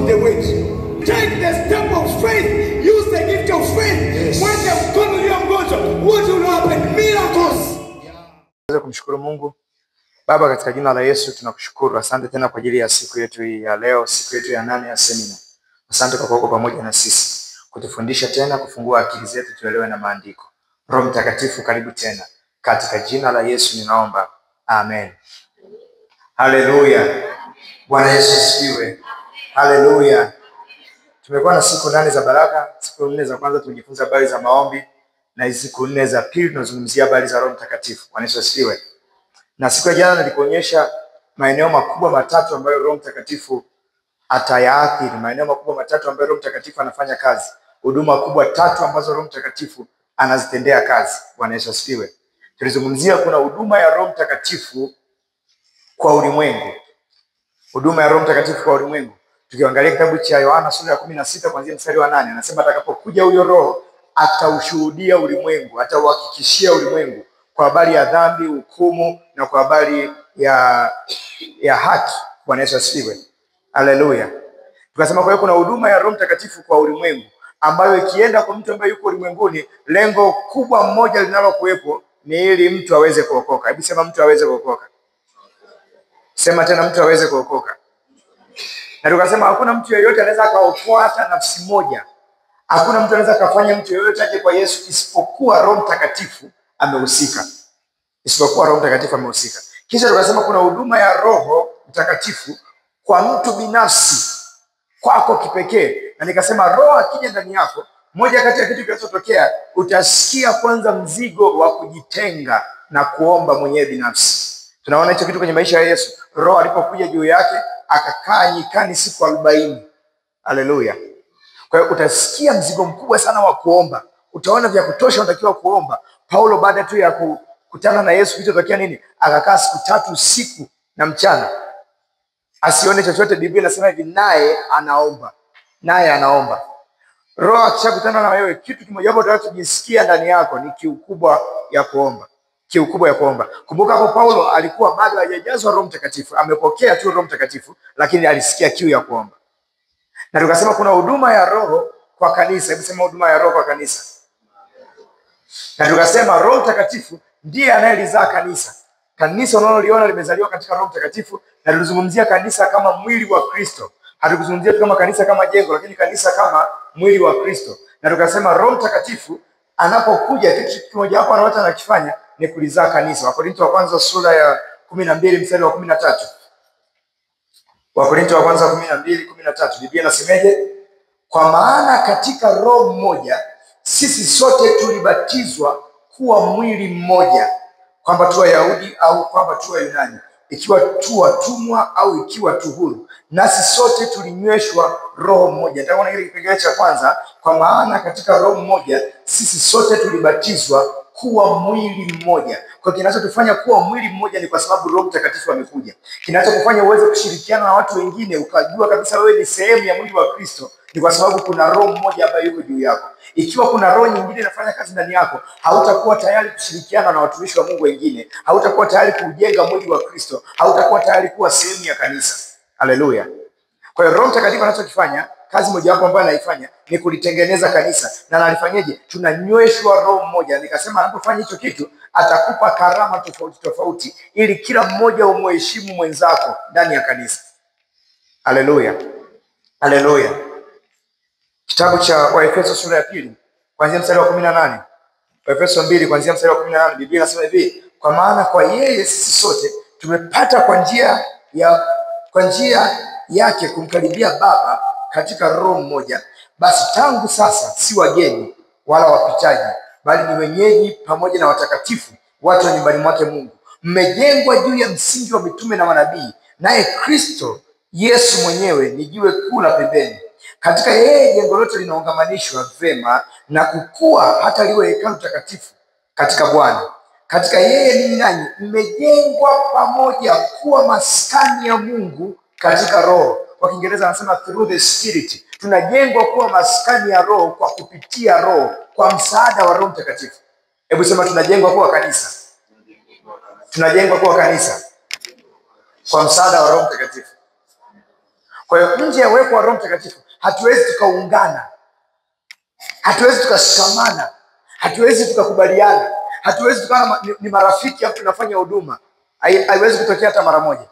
of the word. Take the step of faith. Use the gift of faith. Yes. When they've gone to your mgonjwa, what will happen? Miracles. Kumshukuru Mungu. Baba, katika jina la Yesu tunakushukuru. Asante tena kwa ajili ya siku yetu hii ya leo, siku yetu ya 8 ya semina. Asante kwa kuwa pamoja na sisi, kutufundisha tena, kufungua akili zetu tuelewe na maandiko. Roho Mtakatifu, karibu tena. Katika jina la Yesu ninaomba. Amen. Haleluya. Bwana Yesu asifiwe. Haleluya. Tumekuwa na siku 8 za baraka. Siku 4 za kwanza tulijifunza habari za maombi, na hizi siku 4 za pili tunazungumzia habari za Roho Mtakatifu. Bwana Yesu asifiwe. Na siku ya jana nilikuonyesha maeneo makubwa matatu ambayo Roho Mtakatifu atayaathiri, maeneo makubwa matatu ambayo Roho Mtakatifu anafanya kazi, huduma kubwa 3 ambazo Roho Mtakatifu anazitendea kazi. Bwana Yesu asifiwe. Tulizungumzia kuna huduma ya Roho Mtakatifu kwa ulimwengu. Huduma ya Roho Mtakatifu kwa ulimwengu. Tukiangalia kitabu cha Yohana sura ya 16 kuanzia mstari wa 8, anasema atakapokuja huyo Roho ataushuhudia ulimwengu, atauhakikishia ulimwengu kwa habari ya dhambi, hukumu na kwa habari ya haki. Bwana Yesu asifiwe. Haleluya. Tukasema kwa hiyo kuna huduma ya Roho Mtakatifu kwa ulimwengu ambayo ikienda kwa mtu ambaye yuko ulimwenguni, lengo kubwa moja linalokuwepo ni ili mtu aweze kuokoka. Hebu sema mtu aweze kuokoka. Sema tena mtu aweze kuokoka. Na tukasema hakuna mtu yeyote anaweza akaokoa hata nafsi moja. Hakuna mtu anaweza kufanya mtu yeyote aje kwa Yesu isipokuwa Roho Mtakatifu amehusika. Isipokuwa Roho Mtakatifu amehusika. Kisha tukasema kuna huduma ya Roho Mtakatifu kwa mtu binafsi, kwako kipekee. Na nikasema Roho akija ndani yako, moja kati ya kitu kinachotokea, utasikia kwanza mzigo wa kujitenga na kuomba mwenyewe binafsi. Tunaona hicho kitu kwenye maisha ya Yesu. Roho alipokuja juu yake, akakaa nyikani siku 40. Haleluya. Kwa hiyo utasikia mzigo mkubwa sana wa kuomba. Utaona vya kutosha unatakiwa kuomba. Paulo baada tu ya kukutana na Yesu kilichotokea nini? Akakaa siku 3 usiku na mchana, asione chochote. Biblia inasema hivi, naye anaomba. Naye anaomba. Roho akishakutana na wewe, kitu kimoja hapo utakachojisikia ndani yako ni kiu kubwa ya kuomba. Kiu kubwa ya kuomba. Kumbuka hapo Paulo alikuwa bado hajajazwa Roho Mtakatifu. Amepokea tu Roho Mtakatifu, lakini alisikia kiu ya kuomba. Na tukasema kuna huduma ya Roho kwa kanisa. Hebu sema huduma ya Roho kwa kanisa. Na tukasema Roho Mtakatifu ndiye anayelizaa kanisa. Kanisa unaloliona limezaliwa katika Roho Mtakatifu, na tulizungumzia kanisa kama mwili wa Kristo. Hatukuzungumzia kama kanisa kama jengo, lakini kanisa kama mwili wa Kristo. Na tukasema Roho Mtakatifu anapokuja, kitu kimoja hapo anachokifanya ni kulizaa kanisa. Wakorintho wa kwanza sura ya 12 mstari wa 13. Wakorintho wa kwanza 12:13. Biblia inasemeje? Kwa maana katika Roho mmoja sisi sote tulibatizwa kuwa mwili mmoja, kwamba tu Wayahudi au kwamba tu Wayunani, ikiwa tu watumwa au ikiwa tu huru, nasi sote tulinyweshwa Roho mmoja. Nataka kuona ile kipengele cha kwanza, kwa maana katika Roho mmoja sisi sote tulibatizwa kuwa mwili mmoja. Kwa kinachotufanya kuwa mwili mmoja ni kwa sababu Roho Mtakatifu amekuja. Kinachokufanya uweze kushirikiana na watu wengine, ukajua kabisa wewe ni sehemu ya mwili wa Kristo, ni kwa sababu kuna Roho mmoja ambaye yuko juu yako. Ikiwa kuna roho nyingine inafanya kazi ndani yako, hautakuwa tayari kushirikiana na watumishi wa Mungu wengine, hautakuwa tayari kujenga mwili wa Kristo, hautakuwa tayari kuwa sehemu ya kanisa. Haleluya. Kwa hiyo Roho Mtakatifu anachokifanya, kazi moja wapo ambayo anaifanya ni kulitengeneza kanisa. Na analifanyaje? Tunanyweshwa Roho mmoja. Nikasema anapofanya hicho kitu, atakupa karama tofauti tofauti ili kila mmoja umheshimu mwenzako ndani ya kanisa. Haleluya. Haleluya. Kitabu cha Waefeso sura ya 2 kuanzia mstari wa 18. Waefeso 2 kuanzia mstari wa 18, Biblia inasema hivi, kwa maana kwa yeye sisi sote tumepata kwa njia yake kumkaribia Baba katika Roho mmoja. Basi tangu sasa si wageni wala wapitaji, bali ni wenyeji pamoja na watakatifu, watu wa nyumbani mwake Mungu. Mmejengwa juu ya msingi wa mitume na manabii, naye Kristo Yesu mwenyewe ni jiwe kuu la pembeni. Katika yeye jengo lote linaungamanishwa vema na kukua hata liwe hekalu takatifu katika Bwana. Katika yeye ninyi nanyi mmejengwa pamoja kuwa maskani ya Mungu katika Roho. Kwa Kiingereza anasema through the Spirit. Tunajengwa kuwa maskani ya Roho kwa kupitia Roho, kwa msaada wa Roho Mtakatifu. Hebu sema tunajengwa kuwa kanisa. Tunajengwa kuwa kanisa kwa msaada wa Roho Mtakatifu. Kwa hiyo nje ya uwepo wa Roho Mtakatifu hatuwezi tukaungana, hatuwezi tukashikamana, hatuwezi tukakubaliana, hatuwezi tukawa ni marafiki hapo tunafanya huduma. Haiwezi kutokea hata mara moja,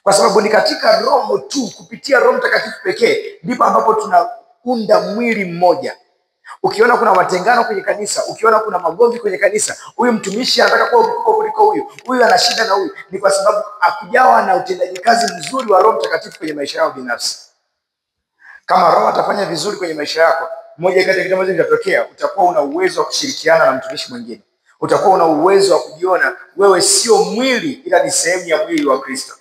kwa sababu ni katika Roho tu, kupitia Roho Mtakatifu pekee ndipo ambapo tunaunda mwili mmoja. Ukiona kuna matengano kwenye kanisa, ukiona kuna magomvi kwenye kanisa, huyu mtumishi anataka kuwa mkubwa kuliko huyu, huyu ana shida na huyu, ni kwa sababu hakujawa na utendaji kazi mzuri wa Roho Mtakatifu kwenye maisha yao binafsi. Kama Roho atafanya vizuri kwenye maisha yako, moja kati ya kitu ambacho kitatokea, utakuwa una uwezo wa kushirikiana na mtumishi mwingine. Utakuwa una uwezo wa kujiona wewe sio mwili ila ni sehemu ya mwili wa Kristo.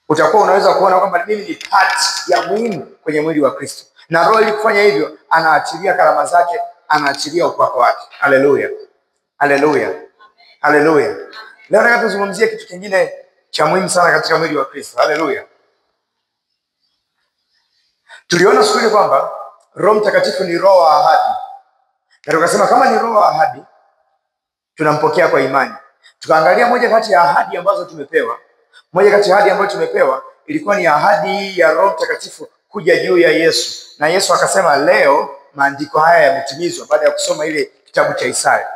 Utakuwa unaweza kuona kwamba mimi ni part ya muhimu kwenye mwili wa Kristo. Na Roho ili kufanya hivyo, anaachilia karama zake, anaachilia upako wake. Haleluya. Haleluya. Haleluya. Leo nataka tuzungumzie kitu kingine cha muhimu sana katika mwili wa Kristo. Haleluya. Tuliona siku ile kwamba Roho Mtakatifu ni roho wa ahadi. Na tukasema kama ni roho wa ahadi, tunampokea kwa imani. Tukaangalia moja kati ya ahadi ambazo tumepewa. Moja kati ya ahadi ambayo tumepewa ilikuwa ni ahadi ya Roho Mtakatifu kuja juu ya Yesu. Na Yesu akasema leo maandiko haya yametimizwa, baada ya kusoma ile kitabu cha Isaya.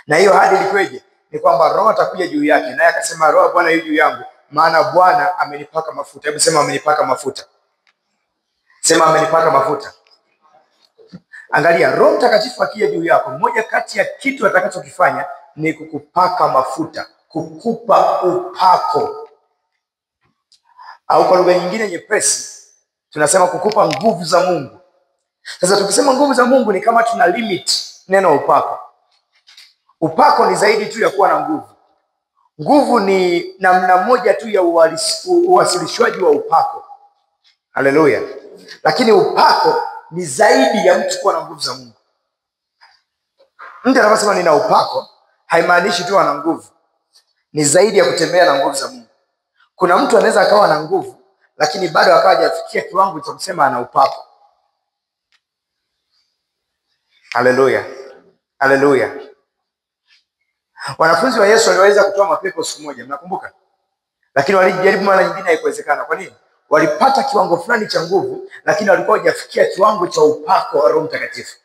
Na hiyo ahadi ilikuwaje? Ni kwamba Roho atakuja juu yake. Naye akasema Roho Bwana yu juu yangu, maana Bwana amenipaka mafuta. Hebu sema amenipaka mafuta. Sema amenipaka mafuta. Angalia, Roho Mtakatifu akija juu yako, moja kati ya kitu atakachokifanya ni kukupaka mafuta, kukupa upako. Au kwa lugha nyingine nyepesi, tunasema kukupa nguvu za Mungu. Sasa tukisema nguvu za Mungu ni kama tuna limit neno upako. Upako ni zaidi tu ya kuwa na nguvu. Nguvu ni namna moja tu ya uwasilishwaji wa upako. Haleluya. Lakini upako ni zaidi ya mtu kuwa na nguvu za Mungu. Mtu anaposema nina upako, haimaanishi tu ana nguvu. Ni zaidi ya kutembea na nguvu za Mungu. Kuna mtu anaweza akawa na nguvu, lakini bado akawa hajafikia kiwango cha kusema ana upako. Haleluya. Haleluya. Wanafunzi wa Yesu waliweza kutoa mapepo siku moja, mnakumbuka? Lakini walijaribu mara nyingine, haikuwezekana. Kwa nini? Walipata kiwango fulani cha nguvu, lakini walikuwa hawajafikia kiwango cha upako wa Roho Mtakatifu.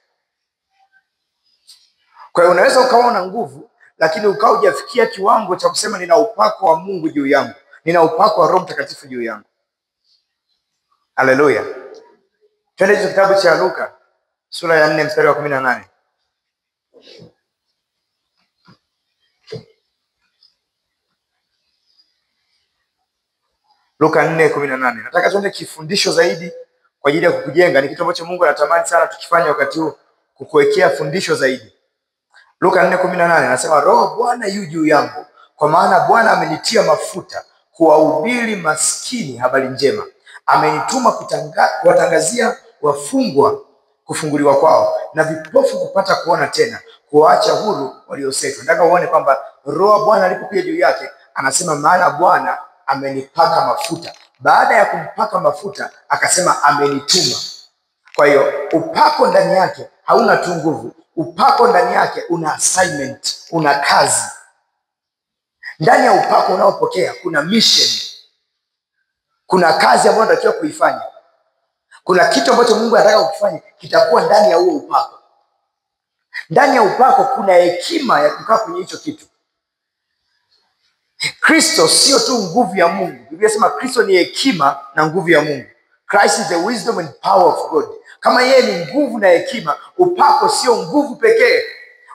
Kwa hiyo unaweza ukawa na nguvu, lakini ukawa hujafikia kiwango cha kusema nina upako wa Mungu juu yangu, nina upako wa Roho Mtakatifu juu yangu. Haleluya. Twende kitabu cha Luka sura ya 4 mstari wa 18. Luka 4:18. Nataka tuone kifundisho zaidi kwa ajili ya kukujenga. Ni kitu ambacho Mungu anatamani sana tukifanya wakati huu, kukuwekea fundisho zaidi. Luka 4:18 anasema Roho Bwana yu juu yangu, kwa maana Bwana amenitia mafuta kuwahubiri maskini habari njema. Amenituma kuwatangazia wafungwa kufunguliwa kwao, na vipofu kupata kuona tena, kuwaacha huru waliosetwa. Nataka uone kwamba Roho Bwana alipokuja juu yake, anasema maana Bwana amenipaka mafuta. Baada ya kumpaka mafuta akasema amenituma. Kwa hiyo upako ndani yake hauna tu nguvu, upako ndani yake una assignment, una kazi. Ndani ya upako unaopokea kuna mission, kuna kazi ambayo unatakiwa kuifanya. Kuna kitu ambacho Mungu anataka kukifanya, kitakuwa ndani ya huo upako. Ndani ya upako kuna hekima ya kukaa kwenye hicho kitu. Kristo sio tu nguvu ya Mungu. Biblia inasema Kristo ni hekima na nguvu ya Mungu. Christ is the wisdom and power of God. Kama yeye ni nguvu na hekima, upako sio nguvu pekee.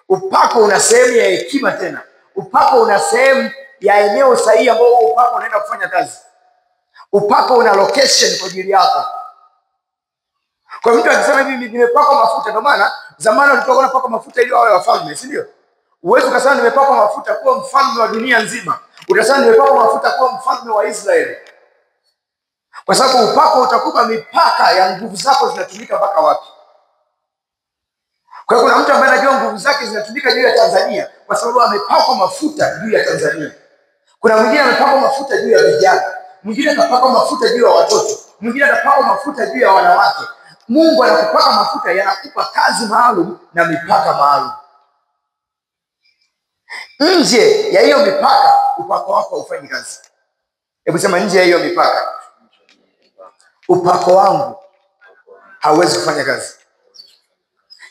Upako una sehemu ya hekima tena. Upako una sehemu ya eneo sahihi ambao upako unaenda kufanya kazi. Upako una location kwa ajili yako. Kwa mtu akisema hivi nimepakwa mafuta, ndio maana zamani walikuwa wanapaka mafuta ili wawe wafalme, si ndio? Uwezo ukasema nimepakwa mafuta kuwa mfalme wa dunia nzima. Utasema nimepakwa mafuta kuwa mfalme wa Israeli. Kwa sababu upako utakupa mipaka ya nguvu zako zinatumika mpaka wapi. Kwa hiyo kuna mtu ambaye anajua nguvu zake zinatumika juu ya Tanzania kwa sababu amepakwa mafuta juu ya Tanzania. Kuna mwingine amepakwa mafuta juu ya vijana, mwingine anapakwa mafuta juu ya watoto, mwingine anapakwa mafuta juu ya wanawake. Mungu anakupaka mafuta, yanakupa kazi maalum na mipaka maalum. Nje ya hiyo mipaka upako wako haufanyi kazi. Hebu sema nje ya hiyo mipaka upako wangu hauwezi kufanya kazi.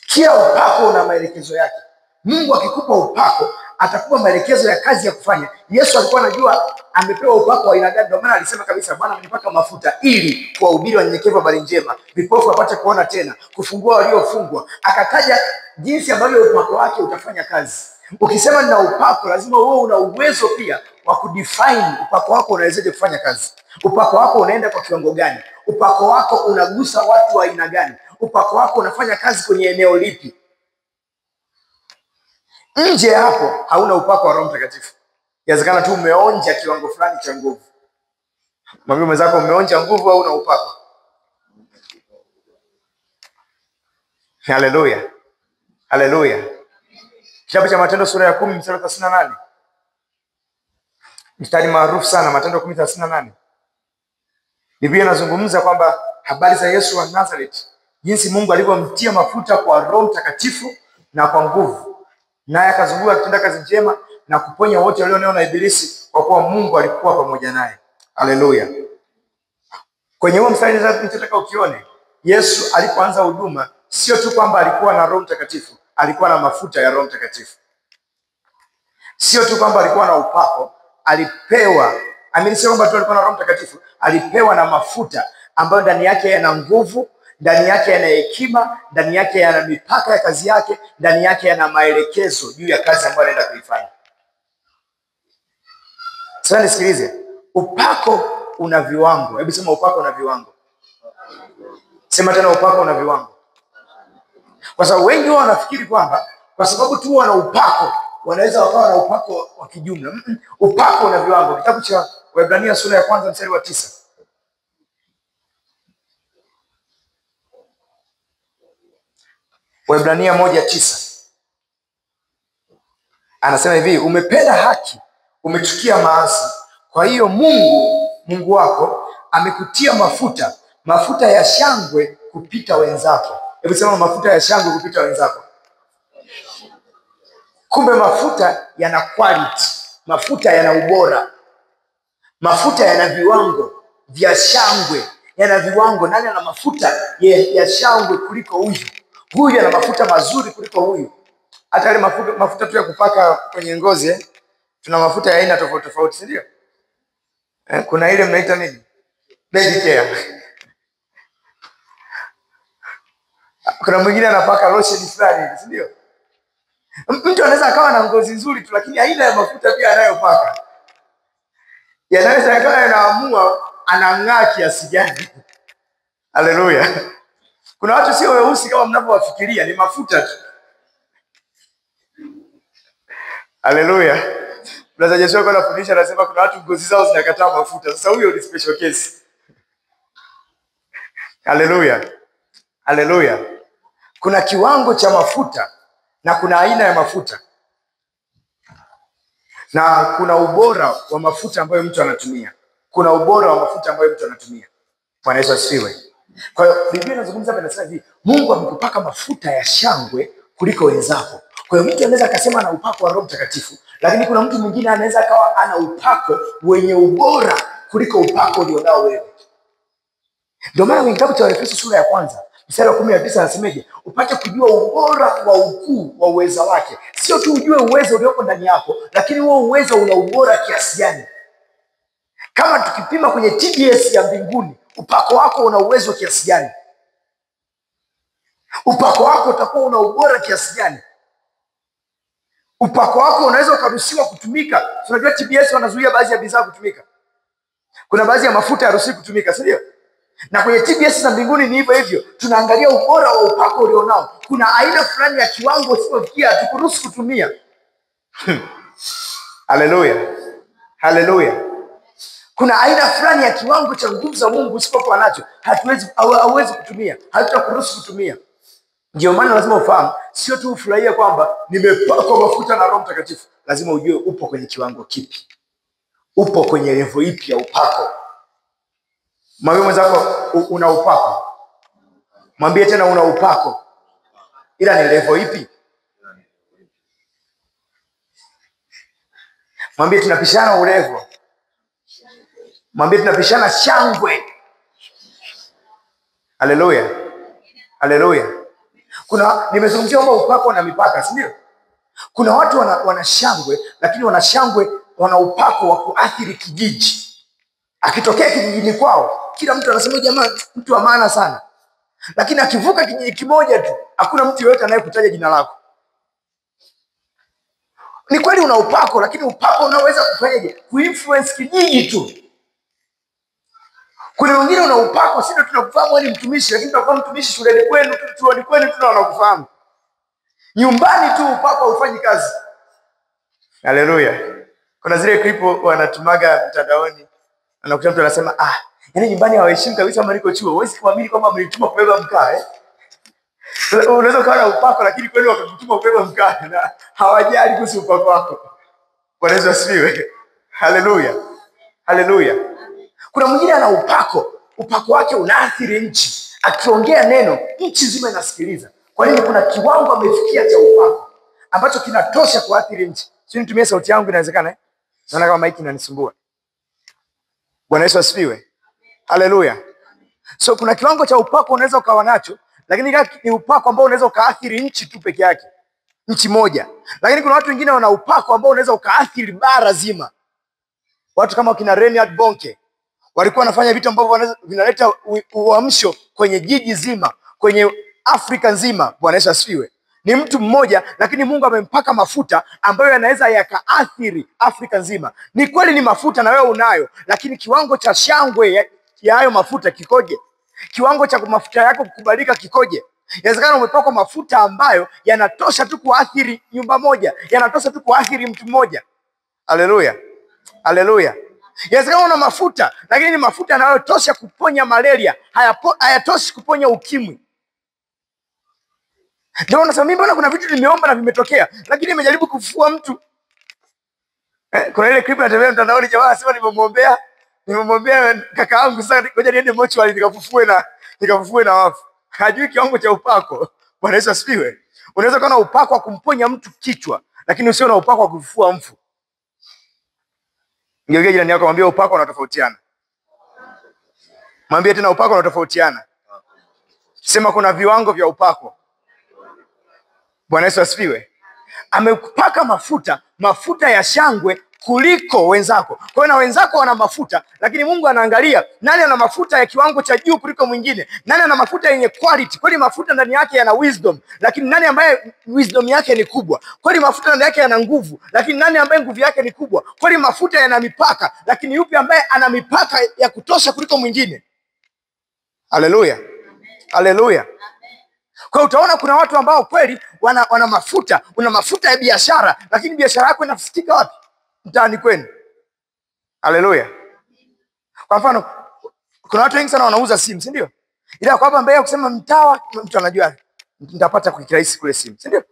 Kila upako una maelekezo yake. Mungu akikupa upako atakupa maelekezo ya kazi ya kufanya. Yesu alikuwa anajua amepewa upako wa aina gani, ndio maana alisema kabisa, Bwana amenipaka mafuta ili kuwahubiri wanyenyekevu habari njema, vipofu wapate kuona tena, kufungua waliofungwa. Akataja jinsi ambavyo upako wake utafanya kazi. Ukisema nina upako, lazima wewe una uwezo pia wa kudefine upako wako unawezaje kufanya kazi. Upako wako unaenda kwa kiwango gani? Upako wako unagusa watu wa aina gani? Upako wako unafanya kazi kwenye eneo lipi? Nje hapo hauna upako wa Roho Mtakatifu. Inawezekana tu umeonja kiwango fulani cha nguvu. Mwambie mwenzako, umeonja nguvu au una upako? Haleluya. Haleluya. Kitabu cha Matendo sura ya 10 mstari 38. Mstari maarufu sana, Matendo 10:38. Biblia inazungumza kwamba habari za Yesu wa Nazareth, jinsi Mungu alivyomtia mafuta kwa Roho Mtakatifu na kwa nguvu, naye akazunguka akitenda kazi njema na kuponya wote walionewa na Ibilisi, kwa kuwa Mungu alikuwa pamoja naye. Haleluya. Kwenye huo mstari nataka ukione, Yesu alipoanza huduma, sio tu kwamba alikuwa na Roho Mtakatifu, alikuwa na mafuta ya Roho Mtakatifu. Sio tu kwamba alikuwa na upako, alipewa, sio kwamba tu alikuwa na Roho Mtakatifu, alipewa na mafuta ambayo ndani yake yana nguvu, ndani yake yana hekima, ndani yake yana mipaka ya kazi yake, ndani yake yana maelekezo juu ya kazi ambayo anaenda kuifanya. Sasa nisikilize, upako una viwango. Hebu sema upako una viwango. Sema tena, upako una viwango. Kwa sababu wengi wao wanafikiri kwamba kwa sababu tu wana upako wanaweza wakawa na upako wa kijumla. Upako una viwango. Kitabu cha Waebrania sura ya 1 mstari wa 9. Waebrania 1:9. Anasema hivi, umependa haki, umechukia maasi. Kwa hiyo Mungu wako amekutia mafuta ya shangwe kupita wenzako. Hebu sema mafuta ya shangwe kupita wenzako. Kumbe mafuta yana quality, mafuta yana ubora, mafuta yana viwango vya shangwe, yana viwango. Nani ana mafuta ya shangwe kuliko huyu? Huyu ana mafuta mazuri kuliko huyu. Hata ile mafuta tu ya kupaka kwenye ngozi, tuna mafuta ya aina tofauti tofauti, si ndio? Kuna ile mnaita nini? Baby care. Kuna mwingine anapaka lotion fulani, si ndio? Mtu anaweza akawa na ngozi nzuri tu, lakini aina ya mafuta pia anayopaka yanaweza akawa yanaamua anang'aa kiasi gani. Haleluya. Kuna watu sio weusi kama mnavyowafikiria, ni mafuta tu. Haleluya. Brother Joshua kwa anafundisha, anasema kuna watu ngozi zao zinakataa mafuta. Sasa huyo ni special case. Haleluya. Haleluya. Kuna kiwango cha mafuta na kuna aina ya mafuta, na kuna ubora wa mafuta ambayo mtu anatumia. Kuna ubora wa mafuta ambayo mtu anatumia. Bwana Yesu asifiwe. Kwa hiyo Biblia inazungumza hapa, inasema hivi, Mungu amekupaka mafuta ya shangwe kuliko wenzako. Kwa hiyo mtu anaweza akasema ana upako wa Roho Mtakatifu, lakini kuna mtu mwingine anaweza akawa ana upako wenye ubora kuliko upako ulionao wewe. Ndio maana kwenye kitabu cha Efeso sura ya 1 mstari wa 19 anasemaje? Upate kujua ubora wa ukuu wa uweza wake. Sio tu ujue uwezo ulioko ndani yako, lakini huo uwezo una ubora kiasi gani. Kama tukipima kwenye TBS ya mbinguni, upako wako una uwezo kiasi gani? Upako wako utakuwa una ubora kiasi gani? Upako wako unaweza ukaruhusiwa kutumika. Unajua TBS wanazuia baadhi ya bidhaa kutumika. Kuna baadhi ya mafuta hayaruhusiwi kutumika, si ndio? Na kwenye TBS za mbinguni ni hivyo hivyo. Tunaangalia ubora wa upako ulionao. Kuna aina fulani ya kiwango usipofikia hatukuruhusu kutumia. Haleluya. Haleluya. Kuna aina fulani ya kiwango cha nguvu za Mungu usipokuwa nacho hauwezi kutumia, hatutakuruhusu kutumia. Ndio maana lazima ufahamu, sio tu ufurahie kwamba nimepakwa mafuta na Roho Mtakatifu. Lazima ujue upo kwenye kiwango kipi, upo kwenye level ipi ya upako. Mwambie mwenzako una upako. Mwambie tena una upako, ila ni level ipi? Mwambie tunapishana ulevo. Mwambie tunapishana shangwe. Haleluya. Haleluya. Nimezungumzia kwamba upako na mipaka, si ndio? Kuna watu wana shangwe, lakini wana upako wa kuathiri kijiji. Akitokea kijijini kwao, kila mtu anasema jamaa mtu wa maana sana. Lakini akivuka kijiji kimoja tu, hakuna mtu yeyote anayekutaja jina lako. Ni kweli una upako, lakini upako unaweza kufanyaje? Kuinfluence kijiji tu. Kuna wengine una upako, sisi tunakufahamu wewe ni mtumishi, lakini tunakufahamu mtumishi shuleni kwenu, chuoni kwenu tunakufahamu. Nyumbani tu upako haufanyi kazi. Haleluya. Kuna zile clip wanatumaga mtandaoni, anakuta mtu anasema yaani nyumbani hawaheshimu kabisa kama niko chuo. Huwezi kuamini kwamba mlituma kubeba mkaa Unaweza kuwa na upako lakini kweli wakakutuma kubeba mkaa na hawajali kuhusu upako wako. Bwana Yesu asifiwe. Haleluya. Haleluya. Kuna mwingine ana upako wake unaathiri nchi. Akiongea neno, nchi nzima inasikiliza. Kwa nini? Kuna kiwango amefikia cha upako ambacho kinatosha kuathiri nchi. Sio nitumie sauti yangu inawezekana Naona kama mic inanisumbua. Bwana Yesu asifiwe. Haleluya. So kuna kiwango cha upako unaweza ukawa nacho, lakini ni upako ambao unaweza ukaathiri nchi tu peke yake. Nchi moja. Lakini kuna watu wengine wana upako ambao unaweza ukaathiri bara zima. Watu kama kina Reinhard Bonke walikuwa wanafanya vitu ambavyo vinaleta uamsho kwenye jiji zima, kwenye Afrika nzima. Bwana Yesu asifiwe. Ni mtu mmoja, lakini Mungu amempaka mafuta ambayo yanaweza yakaathiri Afrika nzima. Ni kweli ni mafuta na wewe unayo, lakini kiwango cha shangwe ya hayo mafuta kikoje? Kiwango cha mafuta yako kukubalika kikoje? Inawezekana umepakwa mafuta ambayo yanatosha tu kuathiri nyumba moja, yanatosha tu kuathiri mtu mmoja. Haleluya. Haleluya. Inawezekana una mafuta, lakini ni mafuta yanayotosha kuponya malaria, hayatoshi kuponya ukimwi. Ndio unasema mimi mbona kuna vitu nimeomba na vimetokea, lakini nimejaribu kufufua mtu. Kuna ile clip natembea mtandaoni, jamaa anasema nimemwombea kaka yangu sana, ngoja niende mochwali nikafufue na wafu. Hajui kiwango cha upako. Bwana Yesu asifiwe. Unaweza kuwa na upako wa kumponya mtu kichwa, lakini usio na upako wa kufufua mfu. Ngeukia jirani yako, mwambie upako unatofautiana. Mwambie tena upako unatofautiana. Sema kuna viwango vya upako. Bwana Yesu asifiwe. Amekupaka mafuta ya shangwe kuliko wenzako. Kwa hiyo na wenzako wana mafuta, lakini Mungu anaangalia nani ana mafuta ya kiwango cha juu kuliko mwingine. Nani ana mafuta yenye quality. Kweli mafuta ndani yake yana wisdom, lakini nani ambaye wisdom yake ni kubwa. Kweli mafuta ndani yake yana nguvu, lakini nani ambaye nguvu yake ni kubwa. Kweli mafuta yana mipaka, lakini yupi ambaye ana mipaka ya kutosha kuliko mwingine. Haleluya. Haleluya. Kwa utaona kuna watu ambao kweli wana mafuta, una mafuta ya biashara, lakini biashara yako inafisikika wapi? Mtaani kwenu. Haleluya. Kwa mfano, kuna watu wengi sana wanauza simu, si ndio? Ila kwa hapa mbele kusema mtawa, mtu anajua nitapata kwa kirahisi kule simu, si ndio?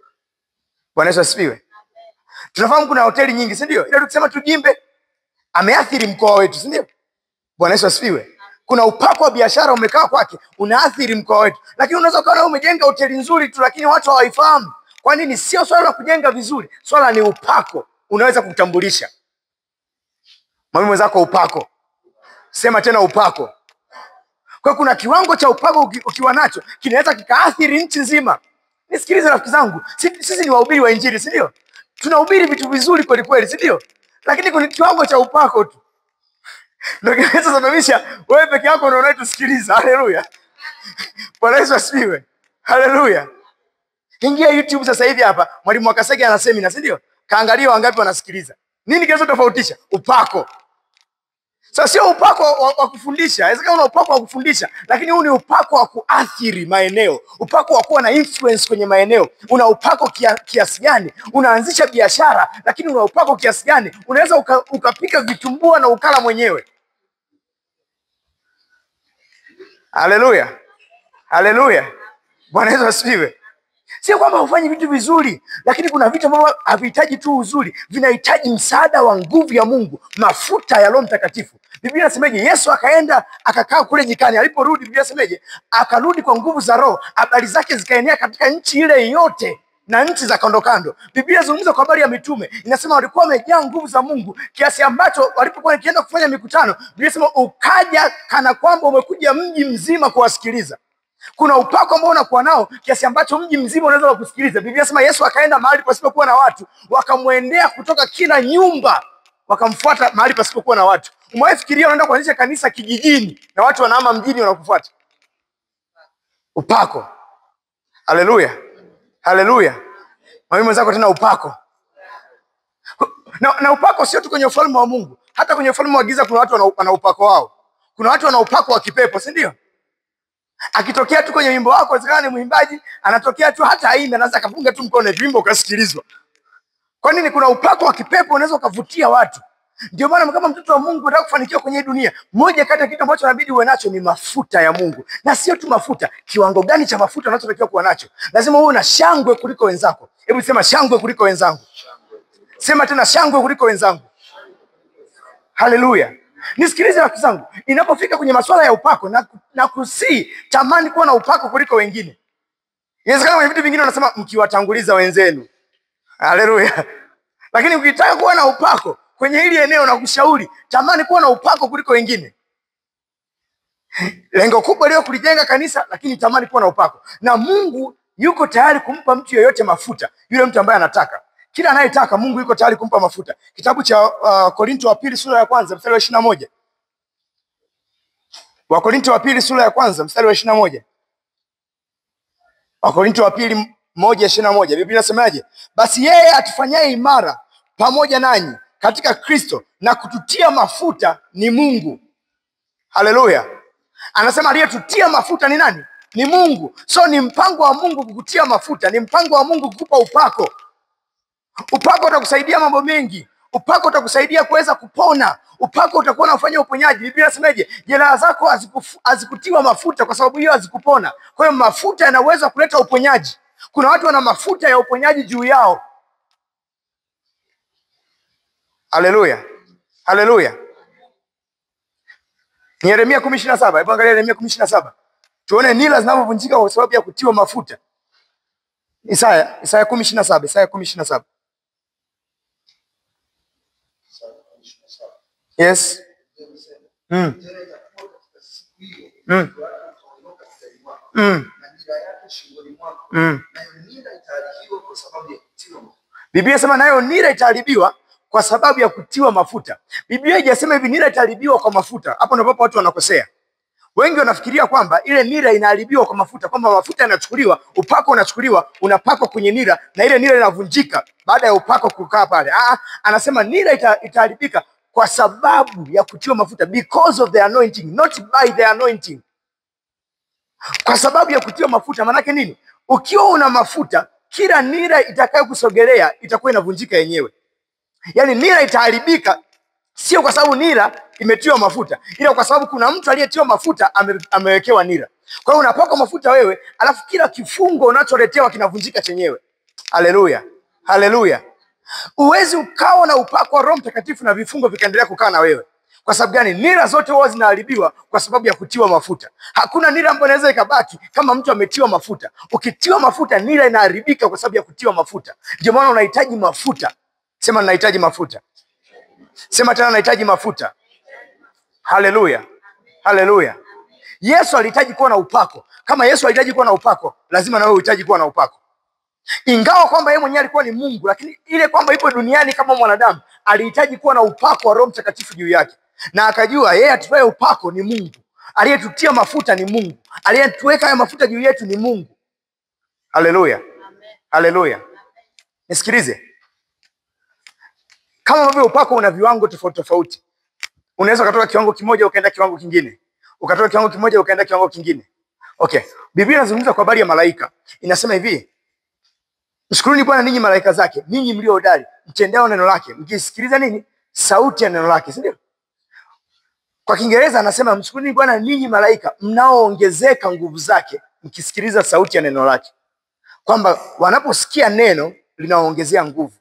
Bwana Yesu asifiwe. Tunafahamu kuna hoteli nyingi, si ndio? Ila tukisema tujimbe ameathiri mkoa wetu, si ndio? Bwana Yesu asifiwe. Kuna upako wa biashara umekaa kwake, unaathiri mkoa wetu. Lakini unaweza kuona umejenga hoteli nzuri tu, lakini watu hawaifahamu. Kwa nini? Sio swala la kujenga vizuri, swala ni upako. Unaweza kutambulisha. Mwambie mwenzako upako. Sema tena upako. Kwa kuna kiwango cha upako ukiwa nacho, kinaweza kikaathiri nchi nzima. Nisikilize rafiki zangu, sisi ni wahubiri wa Injili, si ndio? Tunahubiri vitu vizuri kweli kweli, si ndio? Lakini kuna kiwango cha upako tu. Ndio kinaweza sababisha wewe peke yako ndio unayetusikiliza. Haleluya. Bwana Yesu asifiwe. Haleluya. Ingia YouTube sasa hivi hapa, Mwalimu Wakasege ana semina, si ndio? Kaangalia wangapi wanasikiliza. Nini kinaweza tofautisha? Upako. Sasa sio upako wa kufundisha. Inawezekana una upako wa kufundisha, lakini huu ni upako wa kuathiri maeneo. Upako wa kuwa na influence kwenye maeneo. Una upako kiasi gani? Unaanzisha biashara, lakini una upako kiasi gani? Unaweza ukapika vitumbua na ukala mwenyewe. Haleluya. Haleluya. Bwana Yesu asifiwe. Sio kwamba hufanyi vitu vizuri, lakini kuna vitu ambavyo havihitaji tu uzuri, vinahitaji msaada wa nguvu ya Mungu, mafuta ya Roho Mtakatifu. Biblia inasemaje? Yesu akaenda akakaa kule nyikani, aliporudi Biblia inasemaje? Akarudi kwa nguvu za Roho, habari zake zikaenea katika nchi ile yote na nchi za kando kando. Biblia inazungumza kwa habari ya mitume, inasema walikuwa wamejaa nguvu za Mungu kiasi ambacho walipokuwa wakienda kufanya mikutano, Biblia inasema ukaja kana kwamba umekuja mji mzima kuwasikiliza. Kuna upako ambao unakuwa nao kiasi ambacho mji mzima unaweza kusikiliza. Biblia inasema Yesu akaenda mahali pasipokuwa na watu, wakamwendea kutoka kila nyumba, wakamfuata mahali pasipokuwa na watu. Umewahi fikiria unaenda kuanzisha kanisa kijijini na watu wanahama mjini wanakufuata? Upako. Haleluya. Haleluya. Mwalimu wenzako tena upako. Na upako sio tu kwenye ufalme wa Mungu, hata kwenye ufalme wa giza kuna watu wana upako wao. Kuna watu wana upako wa kipepo, si ndio? Akitokea tu kwenye wimbo wako, inawezekana ni mwimbaji, anatokea tu hata aimbe, anaweza akafunga tu mkono hivi wimbo ukasikilizwa. Kwa nini? Kuna upako wa kipepo unaweza ukavutia watu. Ndio maana kama mtoto wa Mungu unataka kufanikiwa kwenye dunia, moja kati ya kitu ambacho inabidi uwe nacho ni mafuta ya Mungu. Na sio tu mafuta, kiwango gani cha mafuta unachotakiwa kuwa nacho? Lazima uwe na shangwe kuliko wenzako. Hebu sema shangwe kuliko wenzangu. Sema tena shangwe kuliko wenzangu. Haleluya. Nisikilize rafiki zangu, inapofika kwenye masuala ya upako na kusii, tamani kuwa na upako kuliko wengine. Inawezekana kwenye vitu vingine unasema mkiwatanguliza wenzenu. Haleluya. Lakini ukitaka kuwa na upako kwenye hili eneo na kushauri, tamani kuwa na upako kuliko wengine. Lengo kubwa leo kulijenga kanisa, lakini tamani kuwa na upako. Na Mungu yuko tayari kumpa mtu yeyote mafuta, yule mtu ambaye anataka. Kila anayetaka Mungu yuko tayari kumpa mafuta. Kitabu cha Korinto wa pili sura ya kwanza mstari wa 21. Wakorintho wa pili sura ya kwanza mstari wa 21. Wakorintho wa pili 1:21. Biblia inasemaje? Basi yeye atufanyaye imara pamoja nanyi katika Kristo na kututia mafuta ni Mungu. Haleluya. Anasema aliyetutia mafuta ni nani? Ni Mungu. So ni mpango wa Mungu kukutia mafuta, ni mpango wa Mungu kukupa upako. Upako utakusaidia mambo mengi. Upako utakusaidia kuweza kupona. Upako utakuwa unafanya uponyaji. Biblia inasemaje? Jeraha zako hazikutiwa mafuta kwa sababu hiyo hazikupona. Kwa hiyo mafuta yanaweza kuleta uponyaji. Kuna watu wana mafuta ya uponyaji juu yao. Haleluya. Haleluya. Ni Yeremia 10:27. Hebu angalia Yeremia 10:27. Tuone nila zinavyovunjika kwa sababu ya kutiwa mafuta. Isaya 10:27. Isaya 10:27. Yes. Biblia inasema nayo nira itaharibiwa kwa sababu ya kutiwa mafuta. Biblia haijasema hivi nira itaharibiwa kwa mafuta. Hapo ndipo watu wanakosea. Wengi wanafikiria kwamba ile nira inaharibiwa kwa mafuta, kwamba mafuta yanachukuliwa, upako unachukuliwa, unapakwa kwenye nira na ile nira inavunjika baada ya upako kukaa pale. Anasema nira itaharibika kwa sababu ya kutiwa mafuta, because of the anointing, not by the anointing. Kwa sababu ya kutiwa mafuta. Maana yake nini? Ukiwa una mafuta, kila nira itakayokusogelea itakuwa inavunjika yenyewe. Yaani nira itaharibika sio kwa sababu nira imetiwa mafuta, ila kwa sababu kuna mtu aliyetiwa mafuta amewekewa nira. Kwa hiyo unapaka mafuta wewe, alafu kila kifungo unacholetewa kinavunjika chenyewe. Haleluya. Haleluya. Uwezi ukawa na upako wa Roho Mtakatifu na vifungo vikaendelea kukaa na wewe. Kwa sababu gani? Nira zote huwa zinaharibiwa kwa sababu ya kutiwa mafuta. Hakuna nira ambayo inaweza ikabaki kama mtu ametiwa mafuta. Ukitiwa mafuta, nira inaharibika kwa sababu ya kutiwa mafuta. Ndio maana unahitaji mafuta. Sema ninahitaji mafuta. Sema tena nahitaji mafuta. Haleluya. Haleluya. Yesu alihitaji kuwa na upako. Kama Yesu alihitaji kuwa na upako, lazima na wewe uhitaji kuwa na upako. Ingawa kwamba yeye mwenyewe alikuwa ni Mungu, lakini ile kwamba ipo duniani kama mwanadamu, alihitaji kuwa na upako wa Roho Mtakatifu juu yake. Na akajua yeye atupaye upako ni Mungu. Aliyetutia mafuta ni Mungu. Aliyetuweka haya mafuta juu yetu ni Mungu. Haleluya. Haleluya. Nisikilize. Kama ambavyo upako una viwango tofauti tofauti. Unaweza kutoka kiwango kimoja ukaenda kiwango kingine. Ukatoka kiwango kimoja ukaenda kiwango kingine. Okay. Biblia inazungumza kwa habari ya malaika. Inasema hivi: mshukuruni Bwana ninyi malaika zake, ninyi mlio hodari, mtendao neno lake, mkisikiliza nini? Sauti ya neno lake, si ndio? Kwa Kiingereza anasema mshukuruni Bwana ninyi malaika mnaoongezeka nguvu zake, mkisikiliza sauti ya neno lake. Kwamba wanaposikia neno linaongezea nguvu.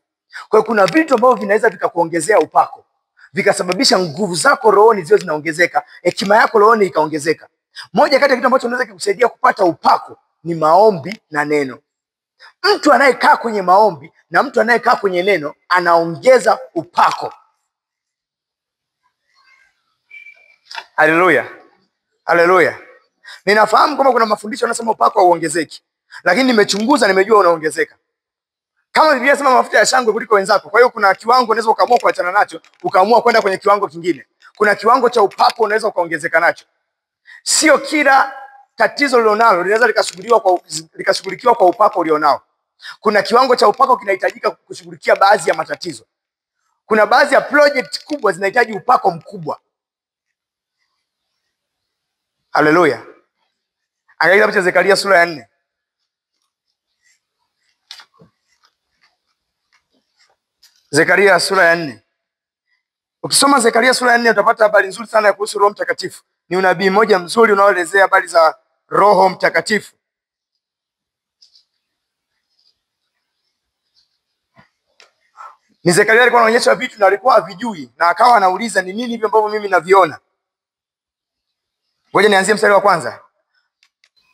Kwa hiyo kuna vitu ambavyo vinaweza vikakuongezea upako, vikasababisha nguvu zako rohoni ziwe zinaongezeka, hekima yako rohoni ikaongezeka. Moja kati ya kitu ambacho unaweza kukusaidia kupata upako ni maombi na neno. Mtu anayekaa kwenye maombi na mtu anayekaa kwenye neno anaongeza upako. Haleluya. Haleluya. Ninafahamu kama kuna mafundisho yanasema upako hauongezeki, lakini nimechunguza, nimejua unaongezeka. Kama Biblia inasema mafuta ya shangwe kuliko wenzako, kwa hiyo kuna kiwango unaweza ukaamua kuachana nacho, ukaamua kwenda kwenye kiwango kingine. Kuna kiwango cha upako unaweza ukaongezeka nacho. Sio kila tatizo ulilonalo linaweza likashughulikiwa kwa upako ulionao. Kuna kiwango cha upako kinahitajika kushughulikia baadhi ya matatizo. Kuna baadhi ya project kubwa zinahitaji upako mkubwa. Haleluya. Angalia kitabu cha Zekaria sura ya 4. Zekaria sura ya 4. Ukisoma Zekaria sura ya 4 utapata habari nzuri sana kuhusu Roho Mtakatifu. Ni unabii mmoja mzuri unaoelezea habari za Roho Mtakatifu. Ni Zekaria alikuwa anaonyesha vitu na alikuwa havijui, na akawa anauliza ni nini hivyo ambavyo mimi naviona. Ngoja nianzie mstari wa kwanza.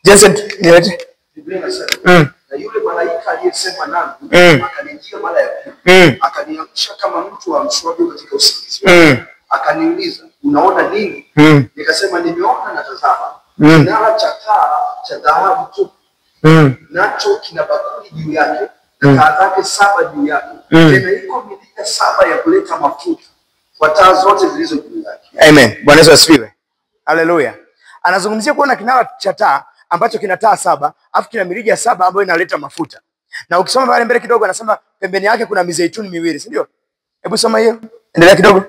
Jensen, niaje? Biblia inasema na yule malaika aliyesema nami akanijia mara ya pili, akaniamsha kama mtu amshwavyo katika usingizi. Akaniuliza, unaona nini? Nikasema, nimeona na tazama, kinara cha taa cha dhahabu tupu, nacho kina bakuli juu yake na taa zake 7 juu yake. Tena iko milika 7 ya kuleta mafuta kwa taa zote zilizo juu yake. Amen. Bwana Yesu asifiwe. Haleluya. Anazungumzia kuona kinara cha taa ambacho kina taa 7, afu kina mirija 7 ambayo inaleta mafuta. Na ukisoma pale mbele kidogo anasema pembeni yake kuna mizeituni miwili, si ndio? Hebu soma hiyo. Endelea kidogo.